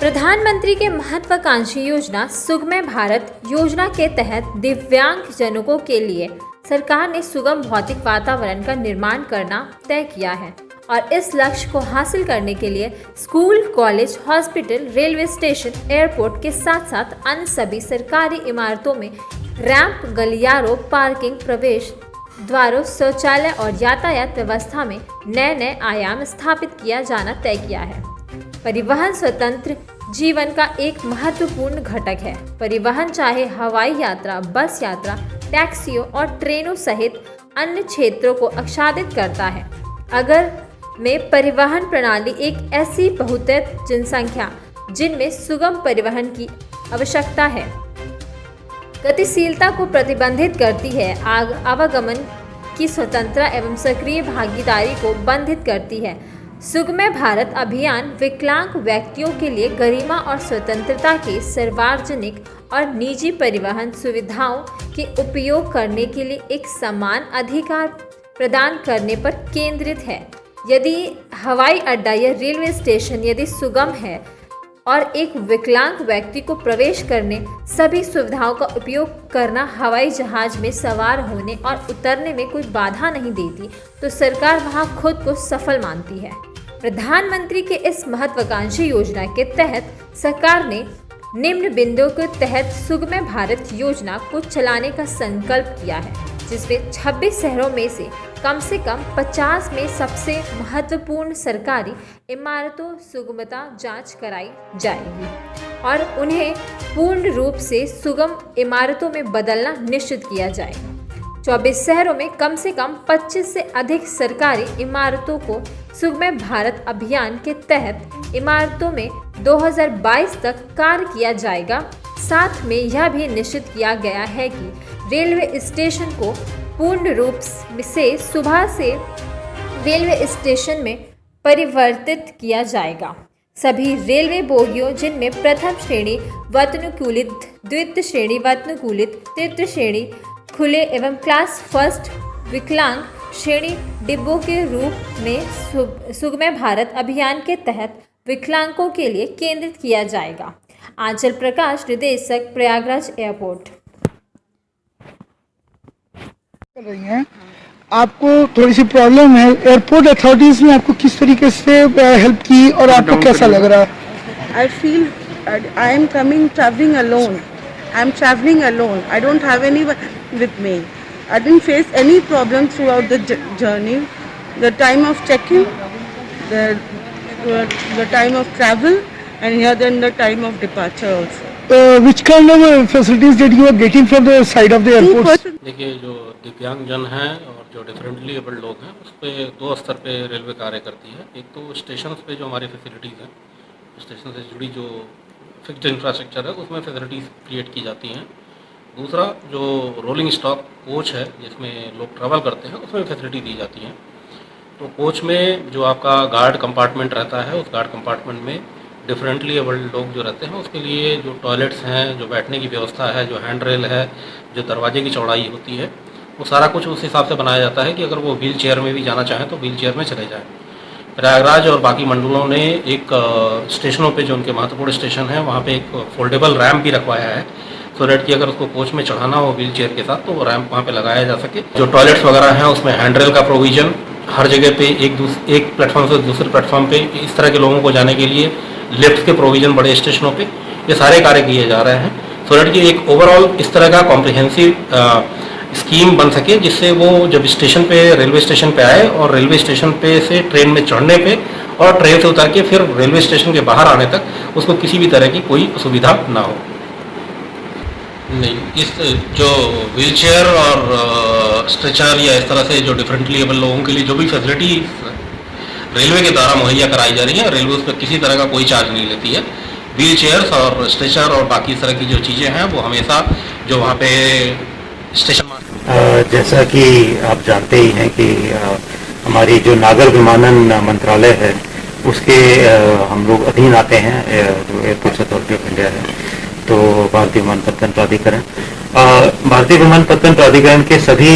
प्रधानमंत्री के महत्वाकांक्षी योजना सुगम्य भारत योजना के तहत दिव्यांग जनों के लिए सरकार ने सुगम भौतिक वातावरण का निर्माण करना तय किया है और इस लक्ष्य को हासिल करने के लिए school, college, hospital, railway station, airport के साथ साथ अन्य सभी सरकारी इमारतों में रैंप, गलियारों, पार्किंग, प्रवेश द्वारों, शौचालय और यातायात व्यवस्था में नए आयाम स्थापित किया जाना तय किया है। परिवहन स्वतंत्र जीवन का एक महत्वपूर्ण घटक है। परिवहन चाहे हवाई यात्रा, बस यात्रा, टैक्सियों और ट्रेनों सहित अन्य क्षेत्रों को आच्छादित करता है। अगर में परिवहन प्रणाली एक ऐसी बहुतैत जनसंख्या जिनमें सुगम परिवहन की आवश्यकता है, गतिशीलता को प्रतिबंधित करती है, आवागमन की स्वतंत्रता एवं सक्रिय भागीदारी को बंधित करती है। सुगम्य भारत अभियान विकलांग व्यक्तियों के लिए गरिमा और स्वतंत्रता के सार्वजनिक और निजी परिवहन सुविधाओं के उपयोग करने के लिए एक समान अधिकार प्रदान करने पर केंद्रित है। यदि हवाई अड्डा या रेलवे स्टेशन यदि सुगम है और एक विकलांग व्यक्ति को प्रवेश करने सभी सुविधाओं का उपयोग करना हवाई जहाज में सवार होने और उतरने में कोई बाधा नहीं देती, तो सरकार वहां खुद को सफल मानती है। प्रधानमंत्री के इस महत्वाकांक्षी योजना के तहत सरकार ने निम्न बिंदुओं के तहत सुगम्य भारत योजना को चलाने का संकल्प किया है, जिसमें 26 शहरों में से कम 50 में सबसे महत्वपूर्ण सरकारी इमारतों सुगमता जांच कराई जाएगी और उन्हें पूर्ण रूप से सुगम इमारतों में बदलना निश्चित किया जाएगा। 24 शहरों में कम से कम 25 से अधिक सरकारी इमारतों को सुगम्य भारत अभियान के तहत इमारतों में 2022 तक कार्य किया जाएगा। साथ में यह भी निश्चित किया गया है कि रेलवे स्टेशन को पूर्ण रूप से सुबह से रेलवे स्टेशन में परिवर्तित किया जाएगा। सभी रेलवे बोगियों जिनमें प्रथम श्रेणी वातानुकूलित, द्वितीय श्रेणी वातानुकूलित, तृतीय श्रेणी खुले एवं क्लास फर्स्ट विकलांग श्रेणी डिब्बों के रूप में सुगम्य भारत अभियान के तहत विकलांगों के लिए केंद्रित किया जाएगा। आंचल प्रकाश, निदेशक, प्रयागराज एयरपोर्ट। कर रही हैं, आपको थोड़ी सी प्रॉब्लम है, एयरपोर्ट अथॉरिटीज ने आपको किस तरीके से हेल्प की और आपको कैसा लग रहा है? I feel I am traveling alone. I am traveling alone. I don't have anyone with me. I didn't face any problem throughout the journey. The time of check-in, the time of travel, and here then the time of departure also. Which kind of facilities that you are getting from the side of the airport? देखिए, जो दिव्यांग जन हैं और जो differently abled लोग हैं, उस पे 2 स्तर पे रेलवे कार्य करती है। एक तो स्टेशन पे जो हमारी फैसिलिटीज़ हैं, स्टेशन से जुड़ी जो फिक्स्ड इंफ्रास्ट्रक्चर है उसमें फैसिलिटीज़ क्रिएट की जाती हैं। दूसरा जो रोलिंग स्टॉक कोच है जिसमें लोग ट्रैवल करते हैं, उसमें फैसिलिटी दी जाती हैं। तो कोच में जो आपका गार्ड कंपार्टमेंट रहता है, उस गार्ड कंपार्टमेंट में डिफरेंटली एबल्ड लोग जो रहते हैं उसके लिए जो टॉयलेट्स हैं, जो बैठने की व्यवस्था है, जो हैंड रेल है, जो दरवाजे की चौड़ाई होती है, वो सारा कुछ उस हिसाब से बनाया जाता है कि अगर वो व्हील चेयर में भी जाना चाहें तो व्हील चेयर में चले जाएँ। प्रयागराज और बाकी मंडलों ने एक स्टेशनों पे जो उनके महत्वपूर्ण स्टेशन हैं वहाँ पे एक फोल्डेबल रैम्प भी रखवाया है, सो दैट कि अगर उसको कोच में चढ़ाना हो व्हील चेयर के साथ तो वो रैम्प वहाँ पे लगाया जा सके। जो टॉयलेट्स वगैरह हैं उसमें हैंड रेल का प्रोविज़न, हर जगह पे एक प्लेटफॉर्म से दूसरे प्लेटफॉर्म पे इस तरह के लोगों को जाने के लिए लिफ्ट के प्रोविज़न बड़े स्टेशनों पे, ये सारे कार्य किए जा रहे हैं, सो दैट कि एक ओवरऑल इस तरह का कॉम्प्रिहेंसिव स्कीम बन सके, जिससे वो जब स्टेशन पे रेलवे स्टेशन पे आए और रेलवे स्टेशन पे से ट्रेन में चढ़ने पे और ट्रेन से उतर के फिर रेलवे स्टेशन के बाहर आने तक उसको किसी भी तरह की कोई असुविधा ना हो। नहीं, इस जो व्हील चेयर और स्ट्रेचर या इस तरह से जो डिफरेंटली एबल लोगों के लिए जो भी फैसिलिटी रेलवे के द्वारा मुहैया कराई जा रही है, रेलवे उस पर किसी तरह का कोई चार्ज नहीं लेती है। व्हील चेयर्स और स्ट्रेचर और बाकी इस तरह की जो चीज़ें हैं वो हमेशा जो वहाँ पे स्टेशन जैसा कि आप जानते ही हैं कि हमारी जो नागर विमानन मंत्रालय है उसके हम लोग अधीन आते हैं, जो एयरपोर्ट्स अथॉरिटी ऑफ इंडिया है। तो भारतीय विमानपत्तन प्राधिकरण भारतीय विमानपत्तन प्राधिकरण के सभी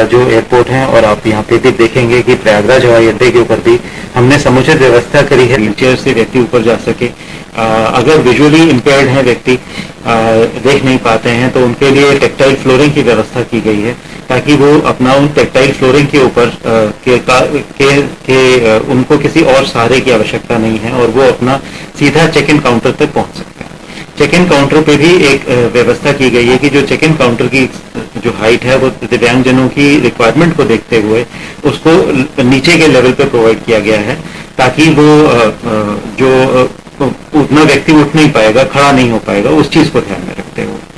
जो एयरपोर्ट हैं, और आप यहाँ पे भी देखेंगे कि प्रयागराज हवाई अड्डे के ऊपर भी हमने समुचित व्यवस्था करी है, व्हीलचेयर से व्यक्ति ऊपर जा सके। अगर विजुअली इम्पेयर्ड है व्यक्ति, देख नहीं पाते हैं, तो उनके लिए टेक्टाइल फ्लोरिंग की व्यवस्था की गई है, ताकि वो अपना उन टेक्टाइल फ्लोरिंग के ऊपर उनको किसी और सहारे की आवश्यकता नहीं है और वो अपना सीधा चेक इन काउंटर तक पहुंच सकते हैं। चेक इन काउंटर पे भी एक व्यवस्था की गई है कि जो चेक इन काउंटर की जो हाइट है वो दिव्यांगजनों की रिक्वायरमेंट को देखते हुए उसको नीचे के लेवल पे प्रोवाइड किया गया है, ताकि वो जो उतना व्यक्ति उठ नहीं पाएगा, खड़ा नहीं हो पाएगा, उस चीज को ध्यान में रखते हुए